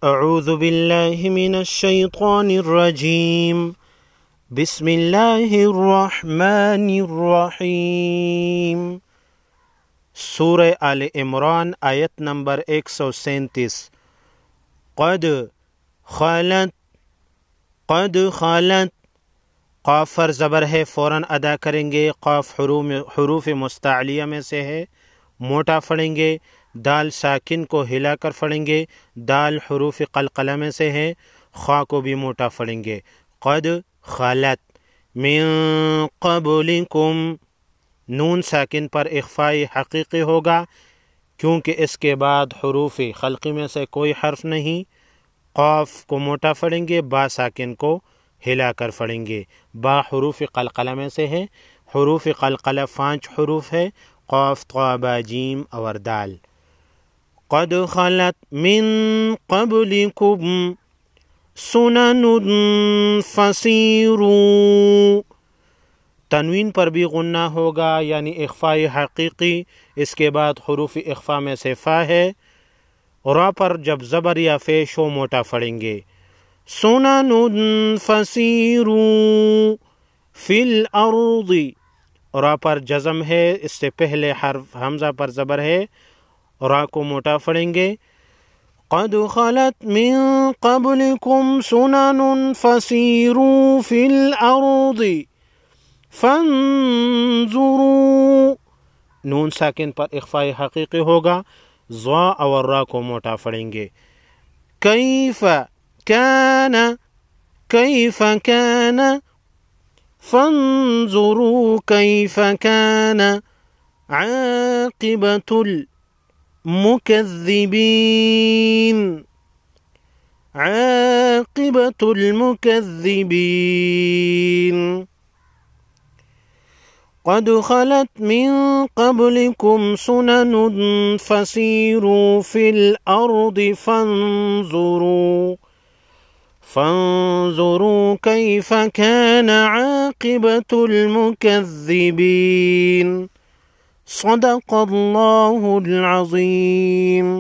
اعوذ باللہ من الشیطان الرجیم بسم اللہ الرحمن الرحیم۔ سورہ آل عمران آیت نمبر 137۔ قد خالت قاف پر زبر ہے، فوراً ادا کریں گے۔ قاف حروف مستعلیہ میں سے ہے، موٹا پڑھیں گے۔ دال ساکن کو ہلا کر پڑھیں گے۔ دال حروف قلقلہ میں سے ہے، خا کو بھی موٹا پڑھیں گے۔ قد خالت من قبلکم، نون ساکن پر اخفاء حقیقی ہوگا کیونکہ اس کے بعد حروف خلقی میں سے کوئی حرف نہیں۔ قاف کو موٹا پڑھیں گے، با ساکن کو ہلا کر پڑھیں گے۔ با حروف قلقلہ میں سے ہے۔ حروف قلقلہ 5 حروف ہے، قاف طا با جیم اور دال۔ قد خلت من قبلکم سنن فسیروا، تنوین پر بھی غنہ ہوگا یعنی اخفاء حقیقی، اس کے بعد حروف اخفاء میں سے فا ہے۔ را پر جب زبر یا پیش ہو موٹا پڑھیں گے۔ سنن فسیروا فی الارض، را پر جزم ہے، اس سے پہلے حرف حمزہ پر زبر ہے، را کو موٹا پڑھیں گے۔ قد خلت من قبلکم سنن فسیروا فی الارض فانظروا، نون ساکن پر اخفاء حقیقی ہوگا، ضا اور را کو موٹا پڑھیں گے۔ کیف کان فانظروا کیف کان عاقبۃ المکذبین، عاقبۃ المکذبین۔ قد خلت من قبلكم سنن فسيروا في الأرض فانظروا كيف كان عاقبة المكذبين۔ صدق الله العظيم۔